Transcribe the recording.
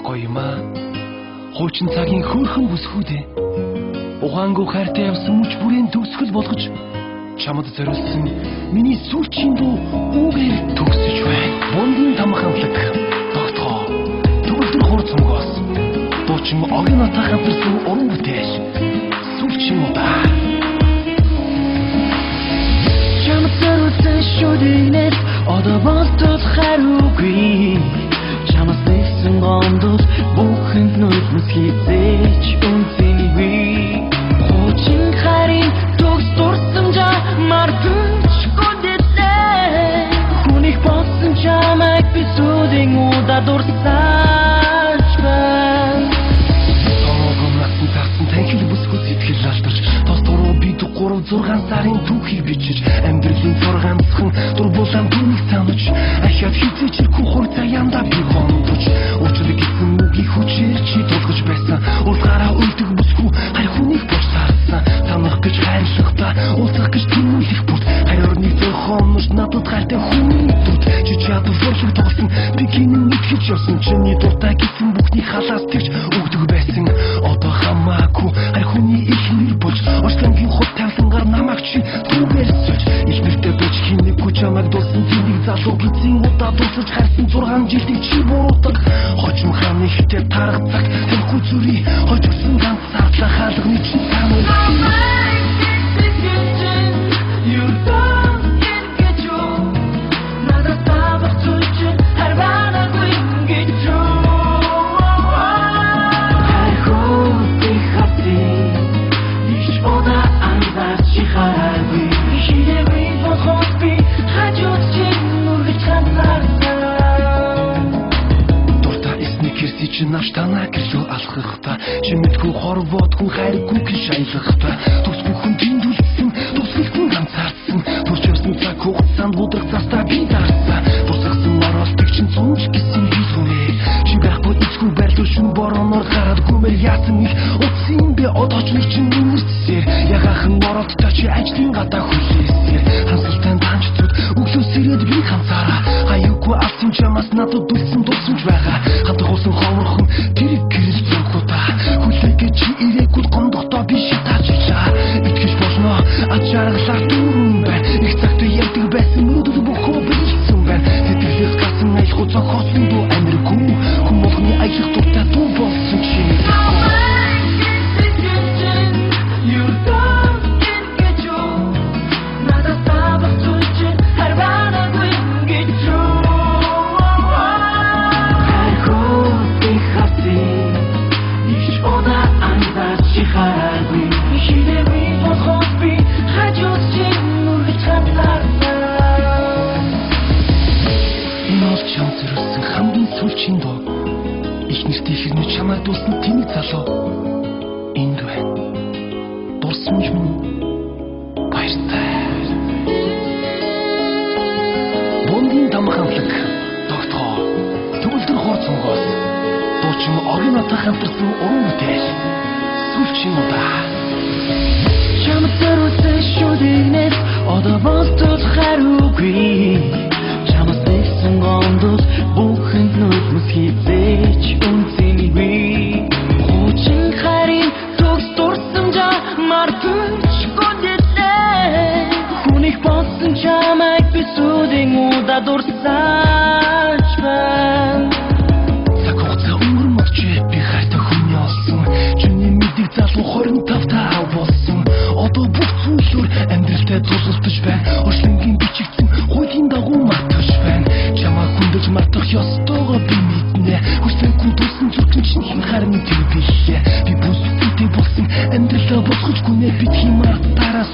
гоё юм аа. Хуучин цагийн хөөрхөн бүсгүүдээ ухаангүй хайртай явсан мөч бүрийн төгсгөл болгож чамд зориулсан миний сүүлчийн дуу үгээр төгсөж байна. Бундын тамханлаг тогтгоо төгөлдөр хурцмгоос дуучин огийн атаа хамтарсан уран бүтээл сүүлчийн удаа. Чамд зориулсан шүдэгнээс одоо болтол хариугүй. Чамд нэгсэн гондол бүхэнд нүдмэс хийзээч үнцэнгүй. Хуучин харин төгс дурсамжаа мартаж гүдэлээ. Хүнийг болсон чамайг би сүдэн удаа дурсаж байна. Томогом насан тагсан танхил бүсгүй сэтгэл алдарч тос дуруу бид 3-6 сарын түүхийг бичиж амьдралын зургаанцхан дурбуулан түүнийг санаж ахиад хизээчэрхүү хор заяанда би хондож учрыг гисэн үгийг хүчээр чи тулгаж байсан ургаараа үлдэх бүсгүй харь хүнийг босаасан санах гэж хайрлахтаа уулзах гэж тэмүүлэх бүт харь орныг зохиомж надад гайтай хүн дүт чи чадвар форшиг тоглосон би гинэн итгэж явсан чиний дуртай гисэн бүхний халаас тэгж өгдөг байсан одоо хамаагүй харь хүний их нэр болж орчлонгийн хот тавлангаар намайг чи түгээр сольж их нэртэй байж хинэггүй чамайг дурсан зэнийг залуу гизийн удаа дурсаж харсан 6 жилийн чи буруутаг хожим хааны хитэ тарах цаг тэнхүү зүрий хожигсан ганц сарлаа хаалганы чи танай чи навштана гэрлөө алхахта чи мэдгүй хорвоодгүй хайргүй гэж шайлахта тус бүхэн тэмдүүлсэн тусгэлтэн ганцаардсан турч явсан цаг хугацаанд бүдрэг цастаа би дарсан тусгасан ороолтыг чин цомж гисэн би сүнэ чи байхгүй эцгүй байрлуу шүн бороноор гараад гүмэр яасан их утсын би одооч нэг чин үнэрсээр ягахан ороолттой чи ажлын гадаа хүлээсээр хансалтан танчцуд өглөөсөрөөд би ганцаараа аюугүй авсан чамаас надад дулсан дурсамж байгаа хатгуулсан хоморхон тэрэг гэрэл цогтоо хүлээгээ чи ирээгүй гондохтой би шатаачаа итгэж болно ачааргалаар дүүрэн байна их цагт ярьдаг байсан мөрөдөл бохоо бэлсэн байна сэтгэлээс гасан айлхуу зохиосон дуу амиргүй хүмүүхний аялах дуртай дуу болсон чи сүүлчийн дуу их нэртэй хэрнээ чамаар дуулсан тэнэг залуу энд байна дурсамж минь баяртай бундын тамханлаг тогтгоо төгөлдөр хурцмгоос дуучин огийн атаа хамтарсан уран бүтээл сүүлчийн удаа чамд зориулсан шүдэгнээс одоо болтол хариугүй чамд нэгсэн гондол бүхэнд нүдмэс хийзээч үнцэнгүй хуучин харин төгс дурсамжаа мартаж гүдэлээ хүнийг болсон чамайг би сүдэн удаа дурсаж байна цаг хугацаа өнгөрмөж би хайртай хүн олсон чиний мэдих залуу 25 таа болсон одоо бүх зүйлөөр амьдралтай тулгалтж байна өршлөнгийн бичигдсэн хуулийн дагуу мартаж байна чамаа хүндэж мартах ёстойгоо би мэднэ хүсэнгүй тусан зүрхэн чинь хин харин тэр билээ би бүсгүйтэй болсон амьдралаа босгож гүнээ бит химаа тараас